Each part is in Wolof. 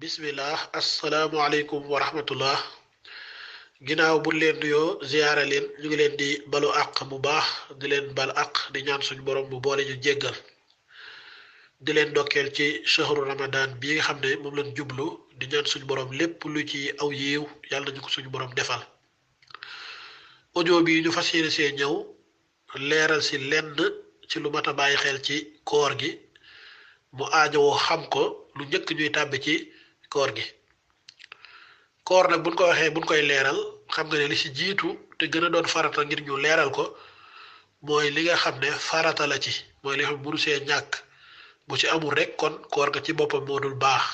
bismillah asalaamualeykum wa rahmatullah ginnaaw bu leen nuyoo ziyaara leen ñu ngi leen di balu àq bu baax di leen bal àq di ñaan suñu borom bu boole ñu jéggal di leen dokkeel ci shahru ramadan bi nga xam ne moom lañ jublu di ñaan suñu borom lépp lu ci aw yiiw yàlla nañu ko suñu borom defal audio bi ñu fas yéene see ñëw leeral si lenn ci lu mat a bàyyi xel ci koor gi mu aajowoo xam ko lu njëkk ñuy tàbbi ci koor gi koor nag buñ ko waxee buñ koy leeral xam nga ne li ci jiitu te gën a doon farata ngir ñu leeral ko mooy li nga xam ne farata la ci mooy li nga xam ne mënu see ñàkk bu ci amul rek kon koor ga ci boppam moo dul baax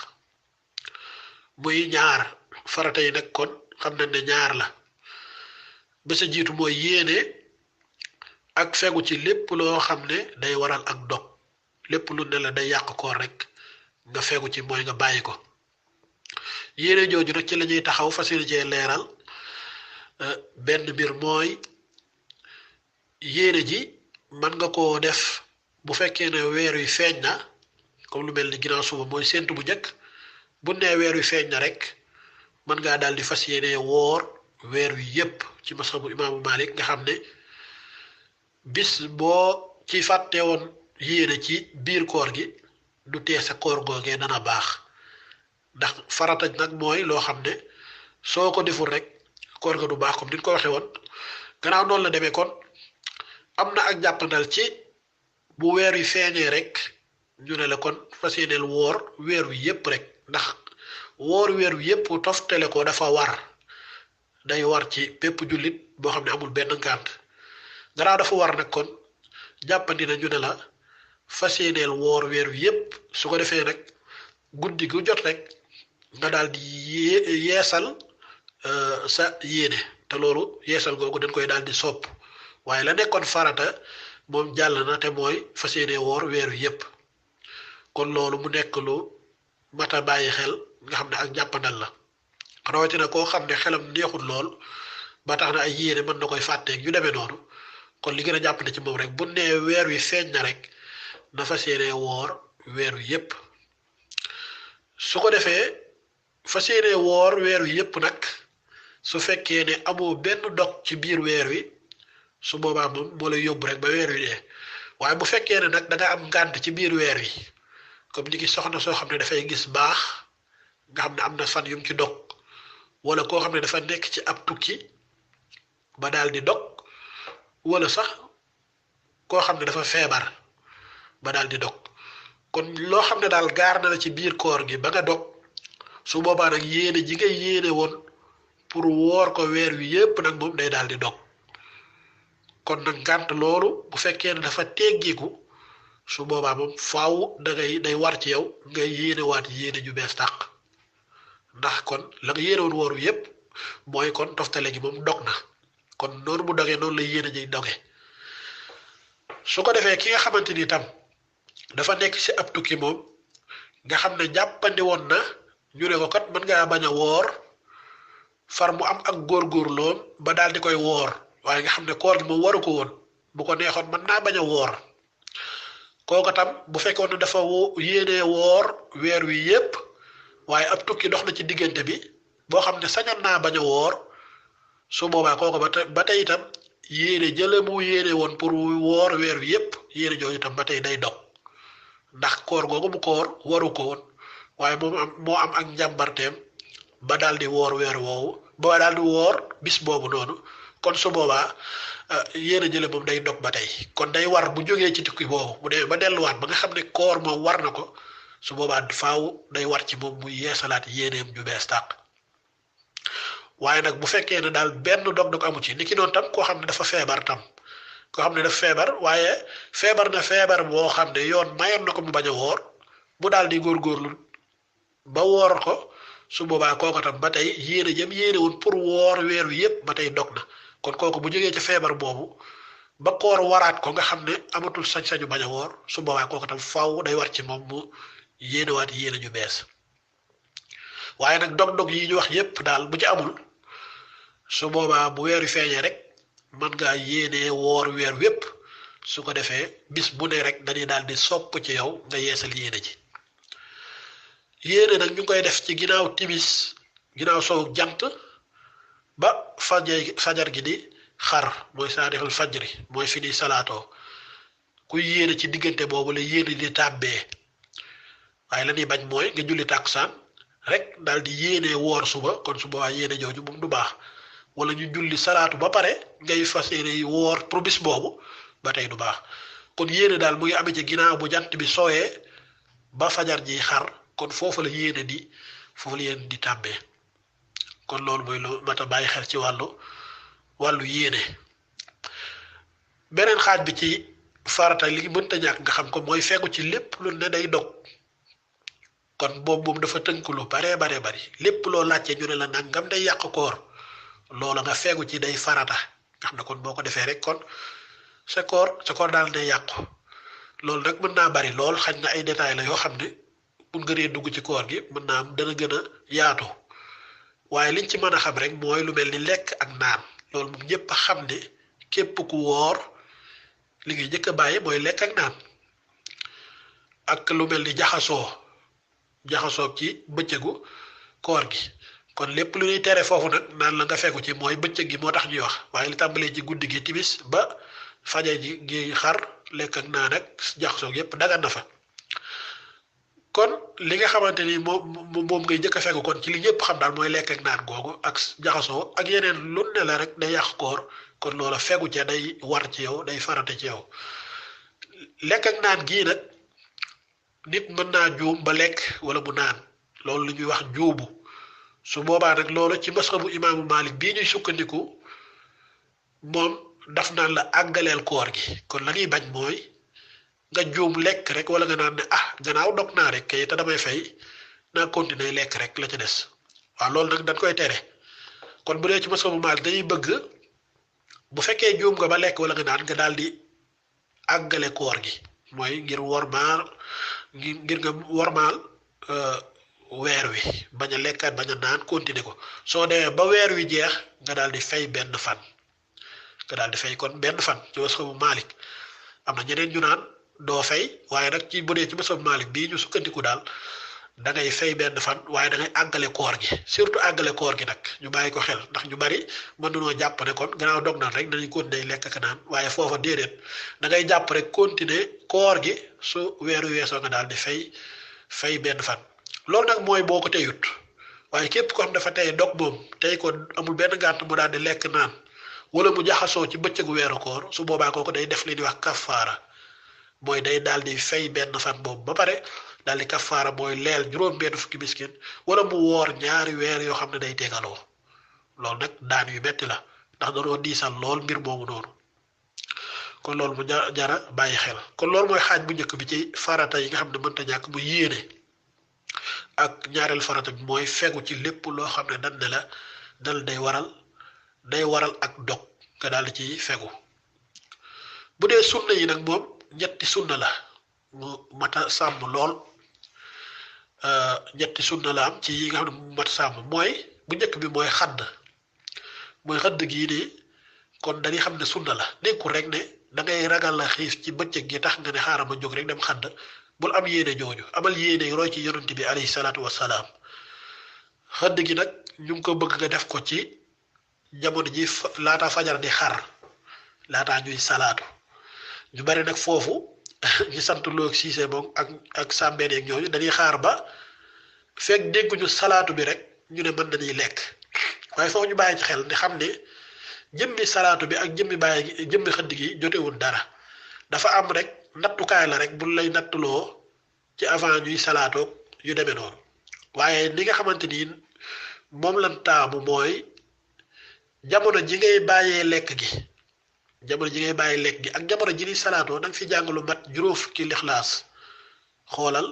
muy ñaar farata yi nag kon xam nañ ne ñaar la ba sa jiitu mooy yéene ak fegu ci lépp loo xam ne day waral ak dog lépp lu ne la day yàq koor rek nga fegu ci mooy nga bàyyi ko yéene jooju nag ci la ñuy taxaw fas yéene cee leeral benn mbir mooy yéene ji mën nga koo def bu fekkee ne weer wi feeñ na comme lu mel ni ginnaaw suba mooy séntu bu njëkk bu nee weer wi feeñ na rek mën ngaa daal di fas yéene woor weer wi yépp ci masabu imaamu Malik nga xam ne bis boo ci fàtte woon yéene ci biir koor gi du tee sa koor googee dana baax ndax farata nag mooy loo xam ne soo ko deful rek koor ga du baax comme ni ñu ko waxee woon gannaaw noonu la demee kon am na ak jàppandal ci bu weer wi feeñee rek ñu ne la kon fas yéeneel woor weer wi yépp rek ndax woor weer wi yépp toftale ko dafa war day war ci bépp jullit boo xam ne amul benn ngànt gannaaw dafa war nag kon jàppandi na ñu ne la fas yéeneel woor weer wi yépp su ko defee nag guddi gu jot rek nga daal di yeesal sa yéene te loolu yeesal googu dañ koy daal di sopp waaye la nekkoon farata moom jàll na te mooy fas yéene woor weer wi yépp kon loolu mu nekk lu mat a bàyyi xel nga xam ne ak jàppandal la rawatina koo xam ne xelam neexul lool ba tax na ay yéene mën na koy fàtteeg yu demee noonu kon li gën a jàppande ci moom rek bu nee weer wi feeñ na rek na fas yéene woor weer wi yépp su ko defee fas yéene woor weer wi yépp nag su fekkee ne amoo benn dog ci biir weer wi su boobaa moom moo lay yóbbu rek ba weer wi dee waaye bu fekkee ne nag da nga am ngànt ci biir weer wi comme ni ki soxna soo xam ne dafay gis baax nga xam ne am na fan yum ci dog wala koo xam ne dafa nekk ci ab tukki ba daal di dog wala sax koo xam ne dafa feebar ba daal di dog kon loo xam ne daal gaar na la ci biir koor gi ba nga dog su boobaa nag yéene ji nga yéene woon pour woor ko weer wi yépp nag moom day daal di dog kon nag ngànt loolu bu fekkee ne dafa teggiku su boobaa moom faaw day war ci yow nga yéene waat yéene ju bees tàq ndax kon la nga yéene woon woor wi yépp mooy kon toftale gi moom dog na kon noonu mu dogee noonu la yéene ji doge su ko defee ki nga xamante ni tam dafa nekk ci ab tukki moom nga xam ne jàppandi woon na ñu ne ko kat mën ngaa bañ a woor far mu am ak góorgóorloom ba daal di koy woor waaye nga xam ne koor gi moom waru ko woon bu ko neexoon mën naa bañ a woor kooku tam bu fekkoon ne dafa yéenee woor weer wi yépp waaye ab tukki dox na ci diggante bi boo xam ne sañoon naa bañ a woor su boobaa kooku ba tey itam yéene jële mu yéene woon pour woor weer wi yépp yéene jooju itam ba tey day dog ndax koor googu mu koor waru ko woon waaye moo am ak njàmbarteem ba daal di woor weer woowu ba daal di woor bis boobu noonu kon su boobaa yéene jële moom day dog ba tey kon day war bu jógee ci tukki boobu bu demee ba delluwaat ba nga xam ne koor moom war na ko su boobaa faaw day war ci moom muy yeesalaat yéeneem ju bees tàq waaye nag bu fekkee ne daal benn dog-dog amu ci ni ki noonu tam koo xam ne dafa feebar tam koo xam ne dafa feebar waaye feebar na feebar boo xam ne yoon mayoon na ko mu bañ a woor bu daal di góorgóorlu ba woor ko su boobaa kooku tam ba tey yéene jëm yéene woon pour woor weer wi yépp ba tey dog na kon kooku bu jógee ci feebar boobu ba koor waraat ko nga xam ne amatul sañ-sañu bañ a woor su boobaa kooku tam faaw day war ci moom mu yéenewaat yéene ju bees waaye nag dog-dog yi ñu wax yépp daal bu ci amul su boobaa bu weer wi feeñee rek mën ngaa yéenee woor weer wépp su ko defee bis bu ne rek dañuy daal di sopp ci yow nga yeesal yéene ji yéene nag ñu ngi koy def ci ginnaaw timis ginnaaw sow jant ba fajar gi di xar mooy saadixul fajri mooy fi ni salaatoo ku yéene ci diggante boobu la yéene di tàbbee waaye la ñuy bañ mooy nga julli tàkkusaan rek daal di yéene woor suba kon suba waa yéene jooju moom du baax wala ñu julli salaatu ba pare ngay fas yéene woor pour bis boobu ba tey du baax kon yéene daal mu ngi amee ci ginnaaw bu jant bi sooyee ba fajar ji xar kon foofu la yéene di tàbbee kon loolu mooy lu mat a bàyyi xel ci wàllu yéene beneen xaaj bi ci farata li mënta ñàkk nga xam ko mooy fegu ci lépp lu ne day dog kon boobu moom dafa tënk lu baree bari lépp loo laajte ñu ne la nangam day yàq koor loola nga fegu ci day farata nga xam ne kon boo ko defee rek kon sa koor daal day yàqu loolu nag mën naa bari lool xañ na ay détails la yoo xam ne mun nga dee dugg ci koor gi mën naa am dana gën a yaatu waaye liñ ci mën a xam rek mooy lu mel ni lekk ak naan loolu moom ñëpp a xam ne képp ku woor li ngi njëkk a bàyyi mooy lekk ak naan ak lu mel ni jaxasoo ci bëccëgu koor gi kon lépp lu ñuy tere foofu nag naan la nga fegu ci mooy bëccëg gi moo tax ñuy wax waaye li tàmbalee ci guddi gi timis ba fajar gi xar lekk ak naan ak jaxasoo yépp dagan na fa kon li nga xamante ni moom ngay njëkk a fegu kon ci li ñëpp xam daal mooy lekk ak naan googu ak jaxasoo ak yeneen lu ne la rek day yàq koor kon loola fegu ca day war ci yow day farate ci yow lekk ak naan gii nag nit mën naa juum ba lekk wala mu naan loolu lu ñuy wax juubu su boobaa nag loolu ci masabu imaamu Malik bii ñuy sukkandiku moom daf naan la àggaleel koor gi kon la ñuy bañ mooy nga juum lekk rek wala nga naan ne gannaaw dog naa rek kay te damay fay naa continuer lekk rek la ca des waaw loolu nag dañ koy tere kon bu dee ci masabu Malik dañuy bëgg bu fekkee juum nga ba lekk wala nga naan nga daal di àggale koor gi mooy ngir nga wormaal weer wi bañ a lekkaat bañ a naan continuer ko soo demee ba weer wi jeex nga daal di fay benn fan nga daal di fay kon benn fan ci masabu Malik am na ñeneen ñu naan doo fay waaye nag ci bu dee ci masabu Malik bii ñu sukkandiku daal da ngay fay benn fan waaye da ngay àggale koor gi surtout àggale koor gi nag ñu bàyyi ko xel ndax ñu bari mën nañoo jàpp ne kon gannaaw dog naan rek dañuy continuer lekk ak naan waaye foofa déedéet da ngay jàpp rek continuer koor gi su weeru weesoo nga daal di fay benn fan. loolu nag mooy boo ko teyut waaye képp ko xam dafa tey dog moom tey ko amul benn gàtt mu daal di lekk naan wala mu jaxasoo ci bëccëgu weeru koor su boobaa kooku day def li ñuy wax kafaara mooy day daal di fay benn fan boobu ba pare daal di kafaara mooy leel juróom benn fukki miskin wala mu woor ñaari weer yoo xam ne day tegaloo loolu nag daan yu metti la ndax dañoo diisal lool mbir moomu noonu kon loolu mu jara bàyyi xel kon loolu mooy xaaj bu njëkk bi ci farata yi nga xam ne mënta ñàkk mu yéene ak ñaareel farata bi mooy fegu ci lépp loo xam ne dan ne la dal day waral ak dog nga daal di ci fegu bu dee sunna yi nag moom ñetti sunna la mu mata sàmm lool ñetti sunna la am ci yi nga xam ne mu mat sàmm mooy bu njëkk bi mooy xadd gii nii kon dañuy xam ne sunna la nekkul rek ne da ngay ragal la xiif ci bëccëg gi tax nga ne xaaral ma jóg rek dem xadd bul am yéene jooju amal yéene roy ci yonent bi alayhi salaatu wassalaam xadd gi nag ñu ngi ko bëgg nga def ko ci jamono ji laata fajar di xar laataa ñuy salaatu ñu bari nag foofu ñu sant loo siisee moom ak sàmbeen yeeg ñooñu dañuy xaar ba fekk dégguñu salaatu bi rek ñu ne mën nañuy lekk waaye foofu ñu bàyyi ci xel ni xam ne jëmmi salaatu bi ak jëmmi xëdd gi jotewul dara dafa am rek nattukaay la rek bu lay nattuloo ci avant ñuy salaatoog yu demee noonu waaye li nga xamante ni moom lan taamu mooy jamono ji ngay bàyyee lekk gi ak jamono ji ni salaatoo da nga fi jàng lu mat juróom fukki lixlaas xoolal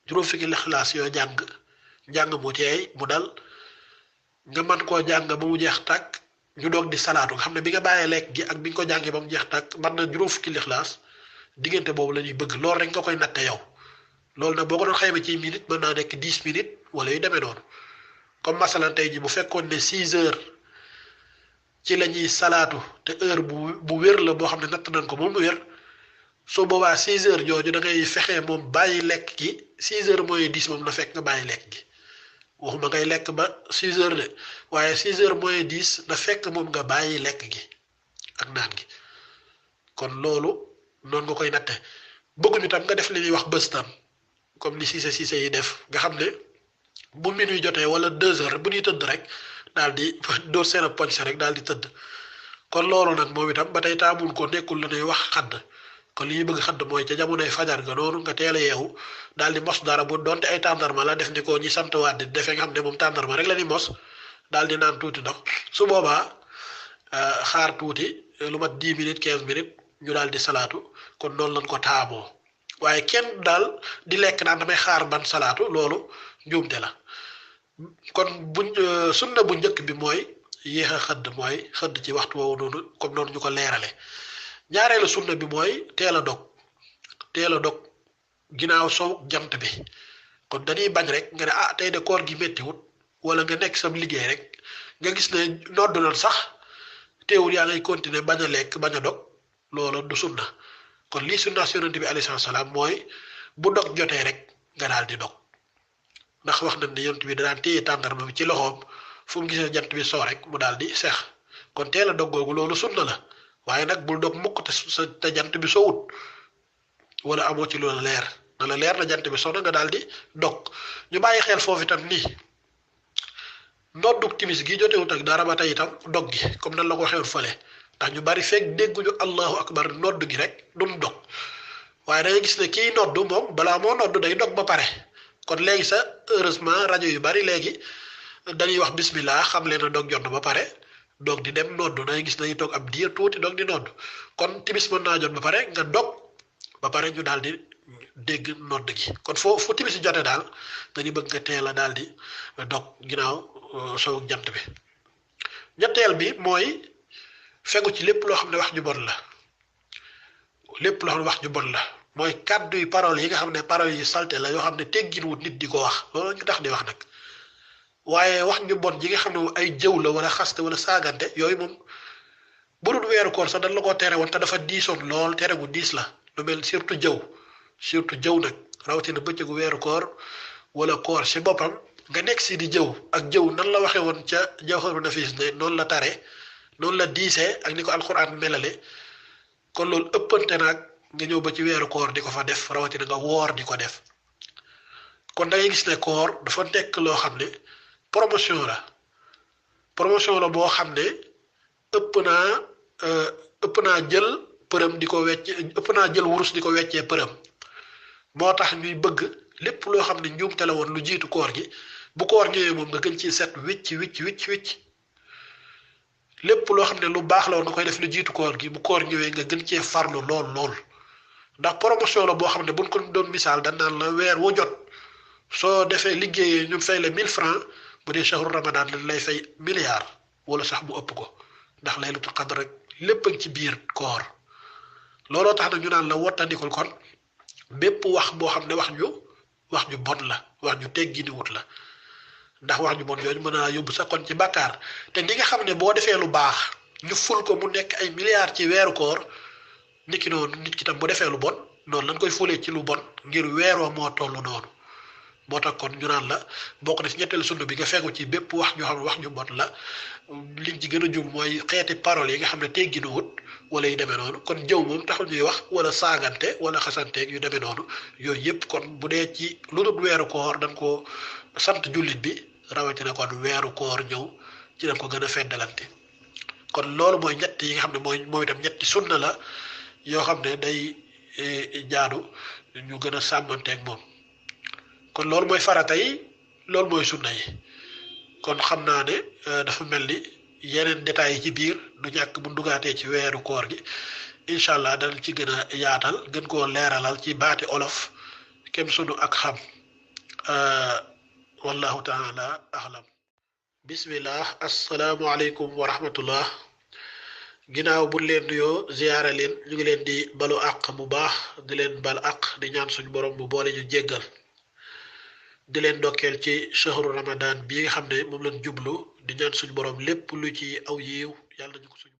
juróom fukki lixlaas yoo jàng mu teey mu dal nga mën koo jàng ba mu jeex tàkk ñu doog di salaatu nga xam ne bi nga bàyyee lekk gi ak bi nga ko jàngee ba mu jeex tàkk mën na juróom fukki lixlaas diggante boobu la ñuy bëgg loolu rek nga koy natte yow loolu nag boo ko doon xayma ci minute mën naa nekk 10 minutes wala yu demee noonu comme masalan tey ji bu fekkoon ne 6 heures ci la ñuy salaatu te heure bu wér la boo xam ne natt nañ ko moom mu wér su boobaa 6 heures jooju da ngay fexe moom bàyyi lekk gi 6 heures mooy 10 moom na fekk nga bàyyi lekk gi waxuma ngay lekk ba 6 heures de waaye 6 heures mooy 10 na fekk moom nga bàyyi lekk gi ak naan gi kon loolu noonu nga koy natte bëgguñu tam nga def li ñuy wax bës tam comme li siise yi def nga xam ne bu minuit jotee wala 2 heures bu ñuy tëdd rek daal di dóor seen a poñ rek daal di tëdd kon loolu nag moom itam ba tey taamul ko nekkul la ñuy wax xadd kon li ñuy bëgg xadd mooy ca jamonoy fajar ga noonu nga teel a yeewu daal di mos dara bu donte ay tàndarma la def ni ko ñi sant waat di defee nga xam ne moom tàndarma rek la ni mos daal di naan tuuti ndox su boobaa xaar tuuti lu mat 10 minutes 15 minutes ñu daal di salaatu kon noonu lañ ko taamoo waaye kenn daal di lekk naan damay xaar ban salaatu loolu njuumte la kon buñ sunna bu njëkk bi mooy yéex a xëdd mooy xëdd ci waxtu woowu noonu comme noonu ñu ko leerale ñaareelu sunna bi mooy teel a dog ginnaaw sow jant bi kon dañuy bañ rek nga ne ah tey de koor gi méttiwut wala nga nekk sam liggéey rek nga gis ne nodd na sax teewul yaa ngay continuer bañ a lekk bañ a dog loolu du sunna kon lii sunna si yonent bi alayhi salaam mooy bu dog jotee rek nga daal di dog ndax wax nañ ne yonent bi daan téye tàndarma bi ci loxoom fu mu gisee jant bi soo rek mu daal di seex kon teel a dog googu loolu sunna la waaye nag bul dog mukk te jant bi sowut wala amoo ci loolu leer na la leer na jant bi soo na nga daal di dog ñu bàyyi xel foofu itam nii nodduk timis gi jotewut ak dara ba tey itam dog gi comme nan la ko waxee fële ndax ñu bari fekk dégguñu allahu akbar nodd gi rek duñ dog waaye da ngay gis ne kii nodd moom balaa moo nodd day dog ba pare kon léegi sa heureusement rajo yu bari léegi dañuy wax bismillah xam leen na dog jot na ba pare dog di dem nodd da ngay gis dañuy toog ab diir tuuti dog di nodd kon timis mën naa jot ba pare nga dog ba pare ñu daal di dégg nodd gi kon fu timis jote daal dañuy bëgg nga teel a daal di dog ginnaaw sow jant bi ñetteel bi mooy fegu ci lépp loo xam ne wax ju bon la lépp loo xam ne wax ju bon la mooy kàddu yu parole yi nga xam ne parole yi salte la yoo xam ne teggin wut nit di ko wax loolu ñu tax di wax nag waaye wax ñu bon ji nga xam ne ay jëw la wala xaste wala saagante yooyu moom bu dul weeru koor sax dañ la ko tere woon te dafa diisoon lool tere gu diis la lu mel surtout jëw nag rawatina bëccëgu weeru koor wala koor si boppam nga nekk si di jëw ak jëw nan la waxee woon ca Jawharu Nafis ne noonu la tare noonu la diisee ak ni ko alxuraan melale kon loolu ëppante naag nga ñëw ba ci weeru koor di ko fa def rawatina nga woor di ko def kon da ngay gis ne koor dafa nekk loo xam ne promotion la boo xam ne ëpp naa jël përëm di ko wecc ëpp naa jël wurus di ko weccee përëm moo tax ñuy bëgg lépp loo xam ne njuumte la woon lu jiitu koor gi bu koor ñëwee moom nga gën ci set wicc lépp loo xam ne lu baax la woon nga koy def lu jiitu koor gi bu koor ñëwee nga gën cee farlu lool ndax promotion la boo xam ne buñ ko doon misaal dañ naan la weer wu jot soo defee liggéeyee ñu fay la 1000 francs bu dee shahru ramadan lañ lay fay milliard wala sax mu ëpp ko ndax laylatul qadr rek lépp a ngi ci biir koor looloo tax na ñu naan la wottandikul kon bépp wax boo xam ne wax ju bon la wax ju teggini wut la ndax wax ju bon yooyu mën naa yóbbu sa kon ci bàkkaar te ni nga xam ne boo defee lu baax ñu ful ko mu nekk ay milliards ci weeru koor nit ki noonu nit ki tam bu defee lu bon noonu lañ koy fulee ci lu bon ngir weeroo moo toll noonu moo tax kon ñu naan la bokk na ci ñetteelu sunna bi nga fegu ci bépp wax ñu xam ne wax ju bon la liñ ci gën a jub mooy xeeti parole yi nga xam ne tegginu wut wala yu demee noonu kon jëw moom taxul ñuy wax wala saagante wala xasanteeg yu demee noonu yooyu yëpp kon bu dee ci lu dul weeru koor dañ ko sant jullit bi rawatina kon weeru koor ñëw ci dañ ko gën a feddalante kon loolu mooy ñett yi nga xam ne mooy itam ñetti sunna la yoo xam ne day jaadu ñu gën a sàmmanteeg moom kon loolu mooy farata yi loolu mooy sunna yi kon xam naa ne dafa mel ni yeneen détails yi ci biir du ñàkk bu dugaatee ci weeru koor gi incha allah danañ ci gën a yaatal gën koo leeralal ci baati olof kem sunu ak xam wallahu taala ahlam bismillah asalaamualeykum wa rahmatullah ginnaaw bu leen nuyoo ziyaara leen ñu ngi leen di balu àq bu baax di leen bal àq di ñaan suñu borom bu boole ñu jéggal di leen ndokkeel ci shahru ramadan bi nga xam ne moom lañ jublu di ñaan suñu borom lépp lu ci aw yiw yàlla nañu ko suñu